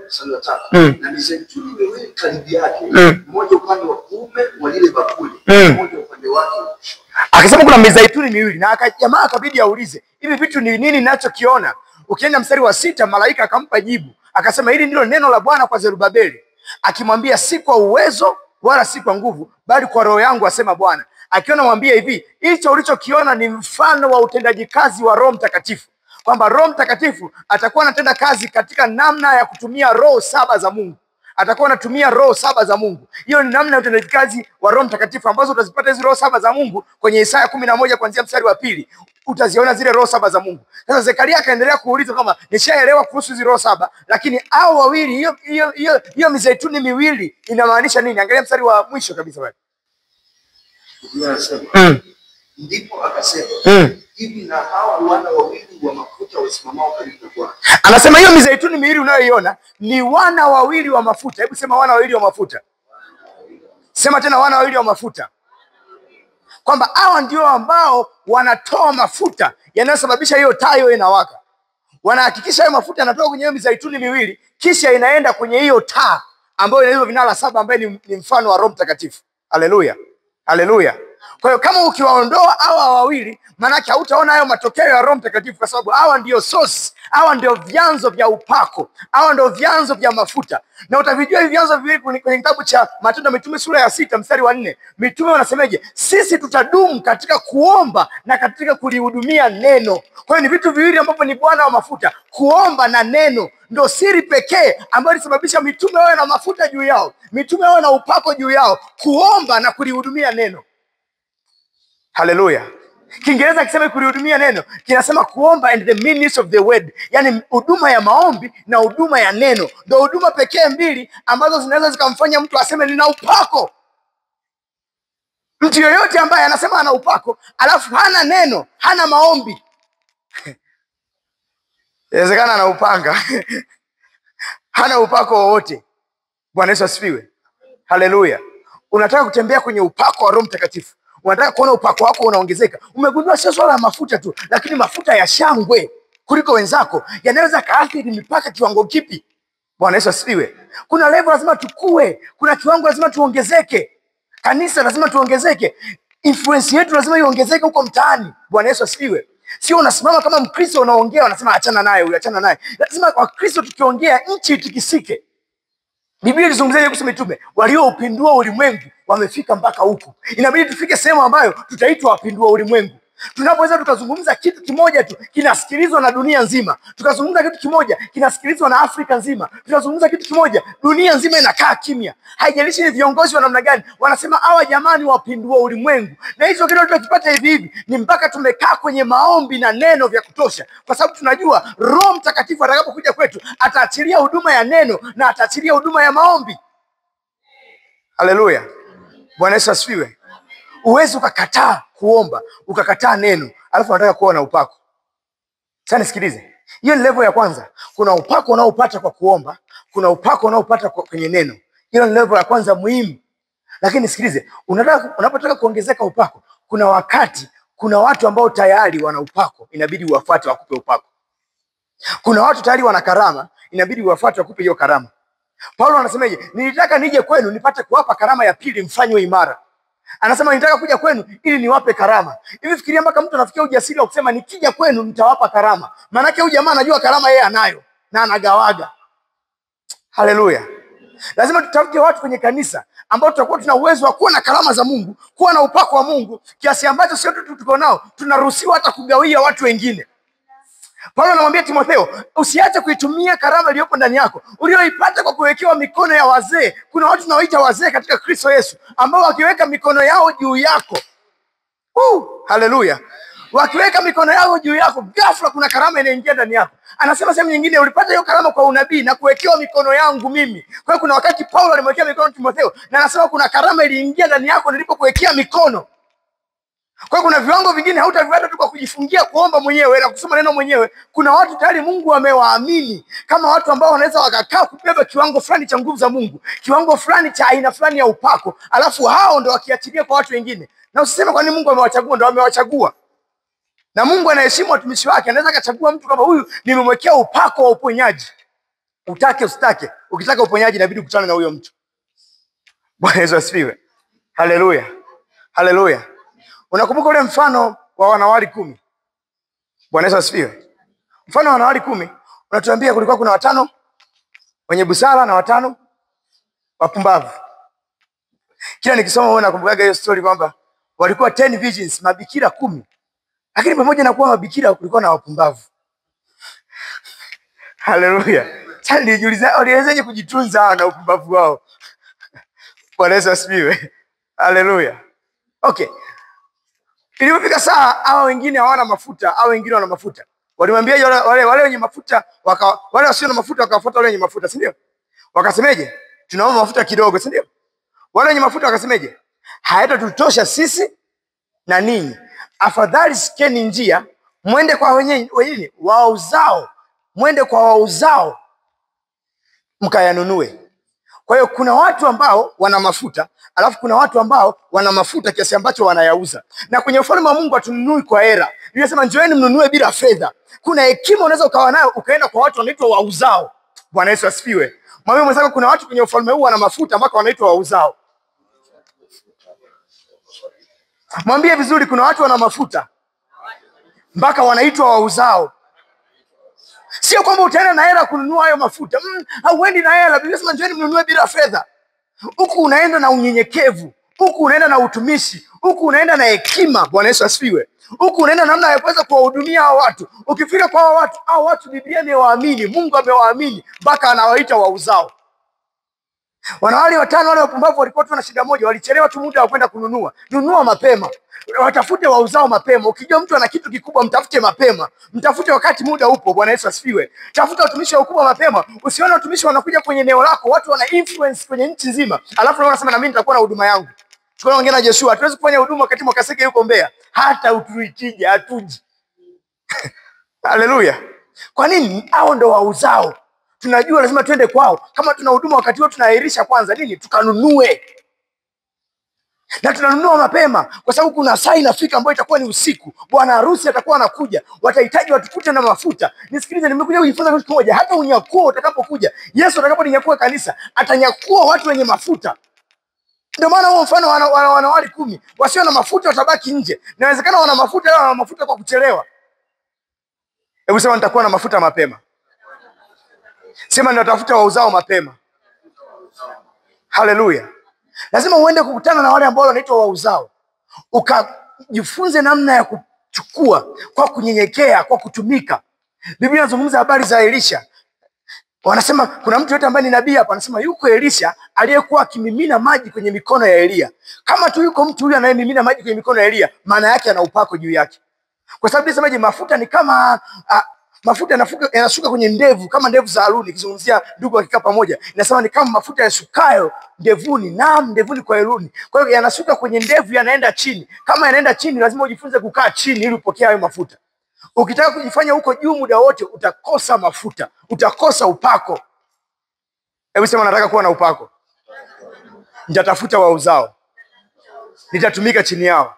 Na mizeituni miwili karibu yake, mmoja upande wa kuume wa lile bakuli, mmoja upande wake wa kushoto. Akasema kuna mizeituni miwili, na jamaa akabidi aulize, hivi vitu ni nini ninachokiona? Ukienda mstari wa 6, malaika akampa jibu. Akasema hili ndilo neno la Bwana kwa Zerubabeli, akimwambia si kwa uwezo wala si kwa nguvu, bali kwa Roho yangu, asema Bwana. Akiona mwambie hivi, hicho ulichokiona ni mfano wa utendaji kazi wa Roho Mtakatifu, kwamba Roho Mtakatifu atakuwa anatenda kazi katika namna ya kutumia roho 7 za Mungu. Atakuwa anatumia roho 7 za Mungu. Hiyo ni namna ya utendaji kazi wa Roho Mtakatifu ambazo utazipata hizo roho 7 za Mungu kwenye Isaya 11 kuanzia mstari wa 2. Utaziona zile roho 7 za Mungu. Sasa Zekaria akaendelea kuuliza kama nishaelewa kuhusu hizo roho 7, lakini hao wawili, hiyo mizeituni miwili inamaanisha nini? Angalia mstari wa mwisho kabisa pale. Ndipo akasema, hivi na hawa wana wawili wa mafuta wasimamao karibu na Bwana. Anasema hiyo mizeituni miwili unayoiona ni wana wawili wa mafuta. Hebu sema wana wawili wa mafuta. Sema tena wana wawili wa mafuta. Kwamba hawa ndio ambao wanatoa mafuta yanayosababisha hiyo taa hiyo inawaka. Wanahakikisha hiyo mafuta yanatoka kwenye hiyo mizeituni miwili, kisha inaenda kwenye hiyo taa ambayo ina hizo vinara 7 ambayo ni mfano wa Roho Mtakatifu. Haleluya. Haleluya. Kwa hiyo kama ukiwaondoa hawa wawili, maana yake hautaona hayo matokeo ya Roho Mtakatifu, kwa sababu hawa ndio source, hawa ndio vyanzo vya upako, hawa ndio vyanzo vya mafuta. Na utavijua hivi vyanzo viwili kwenye kitabu cha Matendo ya Mitume sura ya 6 mstari wa 4. Mitume wanasemeje? Sisi tutadumu katika kuomba na katika kulihudumia neno. Kwa hiyo ni vitu viwili ambavyo ni Bwana wa mafuta, kuomba na neno. Ndio siri pekee ambayo ilisababisha mitume wawe na mafuta juu yao, mitume wawe na upako juu yao, kuomba na kulihudumia neno. Haleluya. Kiingereza kisema kulihudumia neno, kinasema kuomba and the ministry of the word. Yani huduma ya maombi na huduma ya neno. Ndio huduma pekee mbili ambazo zinaweza zikamfanya mtu aseme nina upako. Mtu yoyote ambaye anasema ana upako alafu hana neno, hana maombi, inawezekana ana upanga hana upako wowote. Bwana Yesu asifiwe. Haleluya. Unataka kutembea kwenye upako wa Roho Mtakatifu, unataka kuona upako wako unaongezeka. Umegundua sio swala la mafuta tu, lakini mafuta ya shangwe kuliko wenzako yanaweza kaathiri mipaka kiwango kipi? Bwana Yesu asifiwe. Kuna level lazima tukue, kuna kiwango lazima tuongezeke. Kanisa lazima tuongezeke. Influence yetu lazima iongezeke huko mtaani. Bwana Yesu asifiwe. Sio unasimama kama Mkristo unaongea unasema achana naye huyu, achana naye. Lazima kwa Kristo tukiongea nchi itikisike. Biblia inazungumzia kuhusu mitume walioupindua ulimwengu, wamefika mpaka huku. Inabidi tufike sehemu ambayo tutaitwa wapindua ulimwengu. Tunapoweza tukazungumza kitu kimoja tu kinasikilizwa na dunia nzima. Tukazungumza kitu kimoja kinasikilizwa na Afrika nzima. Tukazungumza kitu kimoja dunia nzima inakaa kimya. Haijalishi ni viongozi wa namna gani, wanasema hawa jamani wapindua ulimwengu. Na hizo kitu tunakipata hivi hivi ni mpaka tumekaa kwenye maombi na neno vya kutosha, kwa sababu tunajua Roho Mtakatifu atakapokuja kwetu ataachilia huduma ya neno na ataachilia huduma ya maombi. Haleluya. Bwana Yesu asifiwe. Uwezi ukakataa kuomba, ukakataa neno, alafu unataka kuwa na upako. Sasa nisikilize. Hiyo ni level ya kwanza. Kuna upako unaopata kwa kuomba, kuna upako unaopata kwenye neno. Hiyo ni level ya kwanza muhimu. Lakini nisikilize, unapotaka kuongezeka upako, kuna wakati, kuna watu ambao tayari wana upako, inabidi uwafuate wakupe upako. Kuna watu tayari wana karama, inabidi uwafuate wakupe hiyo karama. Paulo anasemaje? Nilitaka nije kwenu nipate kuwapa karama ya pili mfanywe imara. Anasema nitaka kuja kwenu ili niwape karama. Hivi fikiria mpaka mtu anafikia ujasiri wa kusema nikija kwenu nitawapa karama. Maana yake huyu jamaa anajua karama yeye anayo na anagawaga. Haleluya. Lazima tutafute watu kwenye kanisa ambao tutakuwa tuna uwezo wa kuwa na karama za Mungu, kuwa na upako wa Mungu, kiasi ambacho sio tu tuko nao, tunaruhusiwa hata kugawia watu wengine. Paulo anamwambia Timotheo, usiache kuitumia karama iliyopo ndani yako, ulioipata kwa kuwekewa mikono ya wazee. Kuna watu tunaoita wazee katika Kristo Yesu, ambao wakiweka mikono yao juu yako, haleluya, wakiweka mikono yao juu yako, ghafla kuna karama inaingia ndani yako. Anasema sehemu nyingine, ulipata hiyo karama kwa unabii na kuwekewa mikono yangu mimi. Kwa hiyo kuna wakati Paulo alimwekea mikono Timotheo, na anasema kuna karama iliingia ndani yako nilipokuwekea mikono. Kwa hiyo kuna viwango vingine hautavipata tu kwa kujifungia kuomba mwenyewe na kusoma neno mwenyewe. Kuna watu tayari Mungu amewaamini kama watu ambao wanaweza wakakaa kubeba kiwango fulani cha nguvu za Mungu, kiwango fulani cha aina fulani ya upako, alafu hao ndo wakiachilia kwa watu wengine. Na usiseme kwa nini Mungu amewachagua, ndo amewachagua. Na Mungu anaheshimu watumishi wake, anaweza akachagua mtu kama huyu, nimemwekea upako wa uponyaji. Utake usitake, ukitaka uponyaji inabidi kukutana na huyo mtu. Bwana Yesu asifiwe. Haleluya. Haleluya. Unakumbuka ule mfano wa wanawali 10? Bwana Yesu asifiwe. Mfano wa wanawali 10 unatuambia kulikuwa kuna 5 wenye busara na 5 wapumbavu. Kila nikisoma huwa nakumbukaga hiyo story kwamba walikuwa 10 virgins, mabikira 10. Lakini pamoja na kuwa mabikira kulikuwa na wapumbavu. Haleluya. Sasa nijiuliza waliwezaje kujitunza na upumbavu wao? Bwana Yesu asifiwe. Haleluya. Okay. Ilipofika saa hao wengine hawana mafuta, hao wengine wana mafuta. Walimwambia wale wenye mafuta, wale wasio na mafuta wakafuata wale wenye mafuta, si ndio? Wakasemeje? Tunaomba mafuta kidogo, si ndio? Wale wenye mafuta wakasemeje? Hayatatutosha sisi na ninyi. Afadhali sikeni njia, mwende kwa wenyewe wauzao, mwende kwa wauzao mkayanunue. Kwa hiyo kuna watu ambao wana mafuta, alafu kuna watu ambao wana mafuta kiasi ambacho wanayauza. Na kwenye ufalme wa Mungu hatununui kwa hela. Biblia inasema njoeni mnunue bila fedha. Kuna hekima unaweza ukawa nayo ukaenda kwa watu wanaitwa wauzao. Bwana Yesu asifiwe. Mwambie mwenzako kuna watu kwenye ufalme huu wana mafuta mpaka wanaitwa wauzao. Mwambie vizuri, kuna watu wana mafuta mpaka wanaitwa wauzao. Sio kwamba utaenda na hela kununua hayo mafuta. Hauendi na hela. Biblia inasema njoeni mnunue bila fedha. Huku unaenda na unyenyekevu, huku unaenda na utumishi, huku unaenda na hekima. Bwana Yesu asifiwe. Huku unaenda namna ya kuweza kuwahudumia hao watu. Ukifika kwa hao watu Biblia imewaamini, Mungu amewaamini mpaka anawaita wauzao. Wanawali 5 wale wapumbavu walikuwa tu na shida moja, walichelewa tu muda wa kwenda kununua. Nunua mapema. Watafute wauzao mapema. Ukijua mtu ana kitu kikubwa, mtafute mapema. Mtafute wakati muda upo. Bwana Yesu asifiwe. Tafuta watumishi wakubwa mapema. Usione watumishi wanakuja kwenye eneo lako, watu wana influence kwenye nchi nzima, alafu wao wanasema na mimi nitakuwa na huduma yangu. Tukaona wengine na Joshua, hatuwezi kufanya huduma wakati Mwakasege yuko Mbeya. Hata utuitije hatuji. Haleluya. Kwa nini? Hao ndo wauzao. Tunajua lazima twende kwao. Kama tuna huduma wakati huo tunaahirisha kwanza nini? Tukanunue. Na tunanunua mapema kwa sababu kuna saa inafika ambayo itakuwa ni usiku. Bwana harusi atakuwa anakuja. Watahitaji watukute na mafuta. Nisikilize, nimekuja kujifunza kitu kimoja. Hata unyakuo utakapokuja, Yesu atakaponinyakua kanisa, atanyakua watu wenye mafuta. Ndio maana huo mfano wanawali 10 wasio na mafuta watabaki nje. Inawezekana wana mafuta, wana mafuta kwa kuchelewa. Hebu sema nitakuwa na mafuta mapema. Sema natafuta wauzao mapema. Haleluya. Lazima uende kukutana na wale ambao wanaitwa wauzao. Ukajifunze namna ya kuchukua kwa kunyenyekea, kwa kutumika. Biblia inazungumza habari za Elisha. Wanasema kuna mtu yote ambaye ni nabii hapa, anasema yuko Elisha aliyekuwa akimimina maji kwenye mikono ya Elia. Kama tu yuko mtu huyu anayemimina maji kwenye mikono ya Elia, maana yake ana upako juu yake. Kwa sababu nisemaje, mafuta ni kama Mafuta yanashuka kwenye ndevu kama ndevu za Haruni. Ikizungumzia ndugu wakikaa pamoja, inasema ni kama mafuta yashukayo ndevuni, naam, ndevuni kwa Haruni. Kwa hiyo yanashuka kwenye ndevu, yanaenda chini. Kama yanaenda chini, lazima ujifunze kukaa chini ili upokee hayo mafuta. Ukitaka kujifanya huko juu muda wote, utakosa mafuta, utakosa upako. Hebu sema, nataka kuwa na upako. Nitatafuta wauzao, nitatumika chini yao.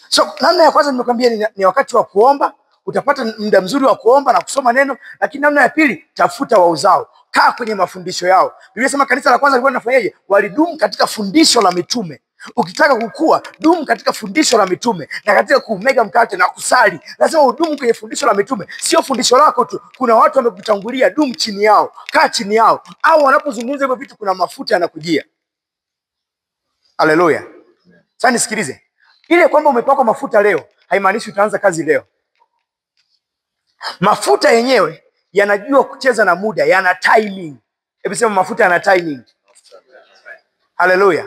So namna ya kwanza nimekwambia ni wakati wa kuomba. Utapata muda mzuri wa kuomba na kusoma neno. Lakini namna ya pili, tafuta wauzao, kaa kwenye mafundisho yao. Biblia inasema kanisa la kwanza lilikuwa linafanyaje? Walidumu katika fundisho la mitume. Ukitaka kukua, dumu katika fundisho la mitume, na katika kumega mkate na kusali, lazima udumu kwenye fundisho la mitume. Sio fundisho lako tu, kuna watu wamekutangulia, dumu chini yao, kaa chini yao, au wanapozungumza hivyo vitu kuna mafuta yanakujia. Haleluya. Sasa nisikilize, ile kwamba umepakwa mafuta leo haimaanishi utaanza kazi leo. Mafuta yenyewe yanajua kucheza na muda, yana timing. Hebu sema, mafuta yana timing. Haleluya.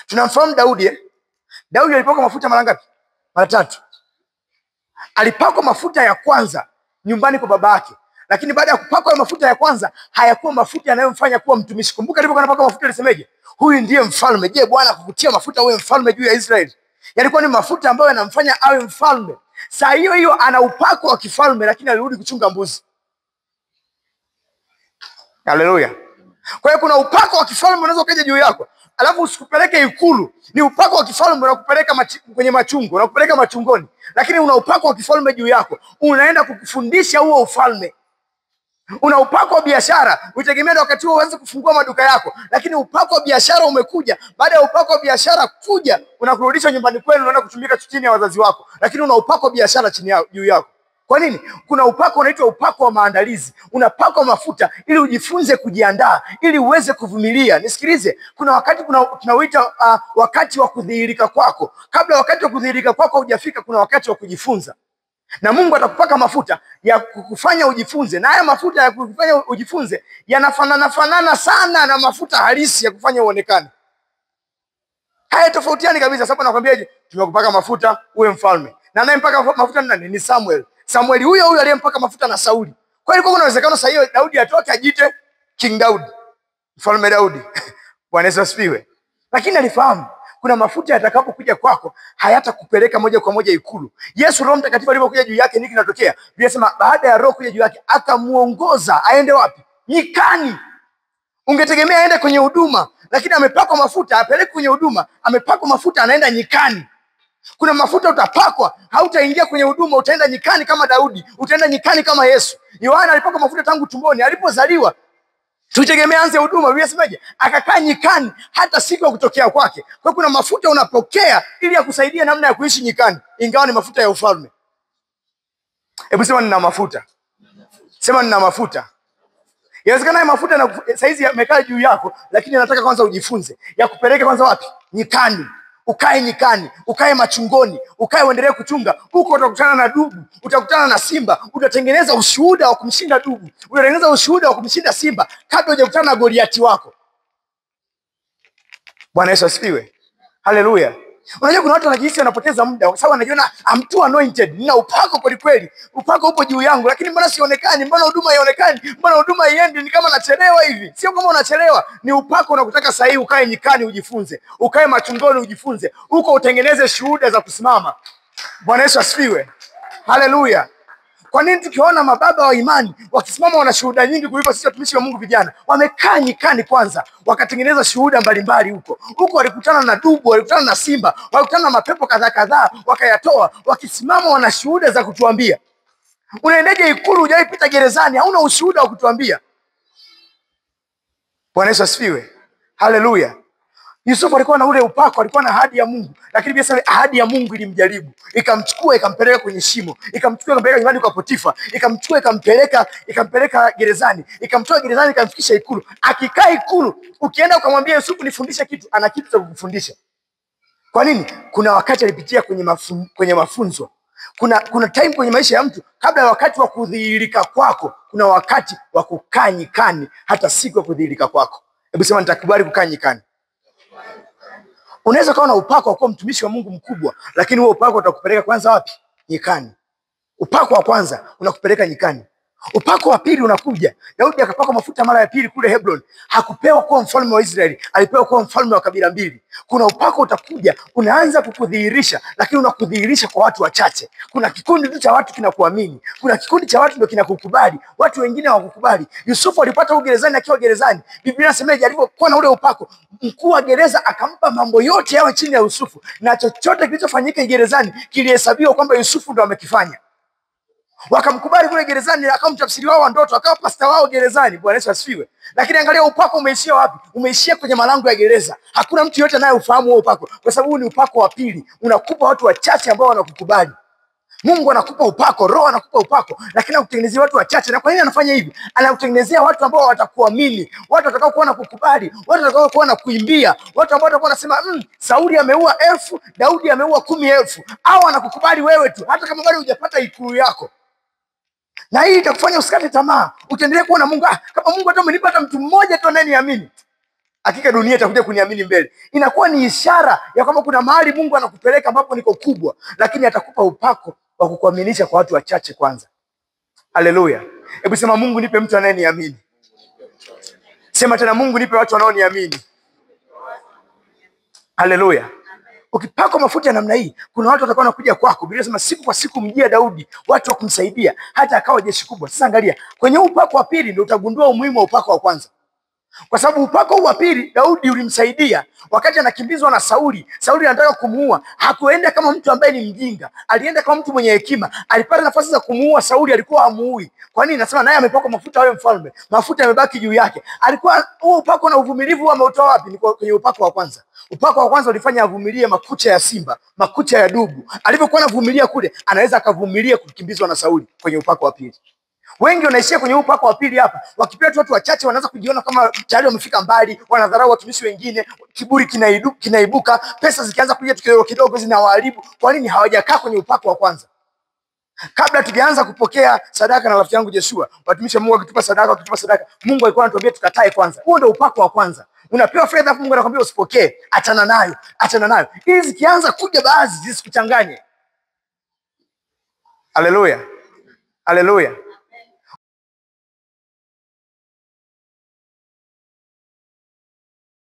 Tunamfahamu Daudi. Daudi alipakwa mafuta mara ngapi? Mara 3. Alipakwa mafuta ya kwanza nyumbani kwa baba yake, lakini baada ya kupakwa mafuta ya kwanza hayakuwa mafuta yanayomfanya kuwa mtumishi. Kumbuka alipokuwa anapaka mafuta alisemeje? Huyu ndiye mfalme. Je, Bwana kukutia mafuta uwe mfalme juu ya Israeli? Yalikuwa ni mafuta ambayo yanamfanya awe mfalme. Saa hiyo hiyo ana upako wa kifalme, lakini alirudi kuchunga mbuzi. Haleluya. Kwa hiyo kuna upako wa kifalme unaweza kuja juu yako, alafu usikupeleke ikulu. Ni upako wa kifalme unakupeleka kwenye machungo, unakupeleka machungoni, lakini una upako wa kifalme juu yako, unaenda kukufundisha huo ufalme. Una upako wa biashara, utegemea wakati huo uanze kufungua maduka yako, lakini upako wa biashara umekuja. Baada ya upako wa biashara kuja, unakurudisha nyumbani kwenu, unaenda kutumika chini ya wazazi wako, lakini una upako wa biashara juu yako. Kwa nini? Kuna upako unaitwa upako wa maandalizi. Unapakwa mafuta ili ujifunze kujiandaa, ili uweze kuvumilia. Nisikilize, kuna wakati tunauita wakati wa kudhihirika kwako. Kabla wakati wa kudhihirika kwako hujafika, kuna wakati wa kujifunza. Na Mungu atakupaka mafuta ya kukufanya ujifunze. Na haya mafuta ya kukufanya ujifunze yanafanana sana na mafuta halisi ya kufanya uonekane. Haya tofautiani kabisa. Sasa nakwambiaje? Tumekupaka mafuta uwe mfalme. Na anayempaka mafuta ni nani? Ni Samuel. Samuel huyo aliyempaka mafuta na Sauli. Kwa hiyo kuna uwezekano sasa hiyo Daudi atoke ajiite King Daudi, Mfalme Daudi. Bwana Yesu asifiwe. Lakini alifahamu kuna mafuta yatakapokuja kwako hayatakupeleka moja kwa moja ikulu. Yesu Roho Mtakatifu alipokuja juu yake nini kinatokea? Biblia inasema baada ya Roho kuja juu yake akamuongoza aende wapi? Nyikani. Ungetegemea aende kwenye huduma, lakini amepakwa mafuta apeleke kwenye huduma, amepakwa mafuta anaenda nyikani. Kuna mafuta utapakwa, hautaingia kwenye huduma, utaenda nyikani kama Daudi, utaenda nyikani kama Yesu. Yohana alipakwa mafuta tangu tumboni, alipozaliwa tutegemea anze huduma. Biblia inasemaje? Akakaa nyikani hata siku ya kutokea kwake. Kwa kuna mafuta unapokea ili yakusaidie namna ya kuishi nyikani, ingawa ni mafuta ya ufalme. Hebu sema nina mafuta. Sema nina mafuta. Inawezekana haya mafuta na saizi yamekaa juu yako, lakini nataka kwanza ujifunze. Ya kupeleke kwanza wapi? Nyikani. Ukae nyikani, ukae machungoni, ukae uendelee kuchunga. Huko utakutana na dubu, utakutana na simba, utatengeneza ushuhuda wa kumshinda dubu, utatengeneza ushuhuda wa kumshinda simba kabla hujakutana na Goliati wako. Bwana Yesu asifiwe. Haleluya. Unajua kuna watu wanajihisi wanapoteza muda kwa sababu anajiona I'm too anointed, nina upako kweli kweli, upako upo juu yangu, lakini mbona sionekani? Mbona huduma haionekani? Mbona huduma haiendi? Ni kama nachelewa hivi. Sio kama unachelewa, ni upako unakutaka sasa hivi ukae nyikani ujifunze, ukae machungoni ujifunze, huko utengeneze shuhuda za kusimama. Bwana Yesu asifiwe. Haleluya. Kwa nini tukiona mababa wa imani wakisimama wana shuhuda nyingi kuliko sisi watumishi wa Mungu vijana? Wamekaa nyikani kwanza, wakatengeneza shuhuda mbalimbali huko. Huko walikutana na dubu, walikutana na simba, walikutana na mapepo kadhaa, wakayatoa, wakisimama wana shuhuda za kutuambia. Unaendaje ikulu hujaipita gerezani, hauna ushuhuda wa kutuambia? Bwana Yesu asifiwe. Haleluya. Yusufu alikuwa na ule upako, alikuwa na ahadi ya Mungu, lakini pia sasa ahadi ya Mungu ilimjaribu, ikamchukua ikampeleka kwenye shimo, ikamchukua ikampeleka nyumbani kwa Potifa, ikamchukua ikampeleka gerezani, ikamtoa gerezani ikamfikisha ikulu. Akikaa ikulu, ukienda ukamwambia Yusufu nifundishe kitu, ana kitu cha kukufundisha. Kwa nini? Kuna wakati alipitia kwenye mafunzo. Kuna time kwenye maisha ya mtu, kabla ya wakati wa kudhihirika kwako, kuna wakati wa kukaa nyikani hata siku ya kudhihirika kwako. Hebu sema nitakubali kukaa nyikani. Unaweza kuwa na upako wa kuwa mtumishi wa Mungu mkubwa, lakini huo upako utakupeleka kwanza wapi? Nyikani. Upako wa kwanza unakupeleka nyikani. Upako wa pili unakuja. Daudi akapakwa mafuta mara ya pili kule Hebron. Hakupewa kuwa mfalme wa Israeli, alipewa kuwa mfalme wa kabila mbili. Kuna upako utakuja, unaanza kukudhihirisha, lakini unakudhihirisha kwa watu wachache. Kuna kikundi tu cha watu kinakuamini. Kuna kikundi cha watu ndio kinakukubali. Watu wengine hawakukubali. Yusufu alipata huko gerezani, akiwa gerezani. Biblia inasema alipokuwa na ule upako, mkuu wa gereza akampa mambo yote yawe chini ya Yusufu, na chochote kilichofanyika gerezani kilihesabiwa kwamba Yusufu ndo amekifanya. Wakamkubali kule gerezani, akawa mtafsiri wao wa ndoto, akawa pasta wao gerezani. Bwana Yesu asifiwe. Lakini angalia upako umeishia wapi? Umeishia kwenye malango ya gereza. Hakuna mtu yote naye ufahamu huo upako, kwa sababu ni upako wa pili. Unakupa watu wachache ambao wanakukubali. Mungu anakupa upako, Roho anakupa upako, lakini anakutengenezea watu wachache. Na kwa nini anafanya hivi? Anakutengenezea watu ambao watakuamini, watu watakao kuwa na kukubali, watu watakao kuwa na kuimbia, watu ambao watakuwa wanasema Sauli ameua 1000, Daudi ameua 10,000. Au anakukubali wewe tu, hata kama bado hujapata ikulu yako. Na hii itakufanya usikate tamaa. Utaendelea kuwa na Mungu. Kama Mungu hata amenipata mtu mmoja tu anayeniamini, hakika dunia itakuja kuniamini mbele. Inakuwa ni ishara ya kwamba kuna mahali Mungu anakupeleka ambapo niko kubwa, lakini atakupa upako wa kukuaminisha kwa watu wachache kwanza. Haleluya. Hebu sema, Mungu nipe mtu anayeniamini. Sema tena, Mungu nipe watu wanaoniamini. Haleluya. Ukipakwa mafuta namna hii, kuna watu watakuwa wanakuja kwako. Biblia inasema siku kwa siku mjia Daudi watu wa kumsaidia, hata akawa jeshi kubwa. Sasa angalia, kwenye upako wa pili ndio utagundua umuhimu wa upako wa kwanza. Kwa sababu upako wa pili Daudi ulimsaidia wakati anakimbizwa na Sauli. Sauli anataka kumuua. Hakuenda kama mtu ambaye ni mjinga, alienda kama mtu mwenye hekima. Alipata nafasi za kumuua Sauli, alikuwa hamuui. Kwa nini? Nasema naye amepakwa mafuta awe mfalme, mafuta yamebaki juu yake. Alikuwa huo upako na uvumilivu ameutoa wapi? Ni kwenye upako wa kwanza. Upako wa kwanza ulifanya avumilie makucha ya simba, makucha ya dubu. Alipokuwa anavumilia kule, anaweza akavumilia kukimbizwa na Sauli kwenye upako wa pili. Wengi wanaishia kwenye upako wa pili hapa. Wakipewa watu wachache wanaanza kujiona kama tayari wamefika mbali, wanadharau watumishi wengine, kiburi kinaibuka, pesa zikianza kuja kidogo kidogo zinawaharibu. Kwa nini? Hawajakaa kwenye upako wa kwanza. Kabla tukianza kupokea sadaka na rafiki yangu Joshua, watumishi wa Mungu wakitupa sadaka, Mungu alikuwa anatuambia tukatae kwanza. Huo ndio upako wa kwanza. Unapewa fedha, Mungu anakuambia usipokee, achana nayo. Hizi zikianza kuja baadhi zisikuchanganye. Haleluya.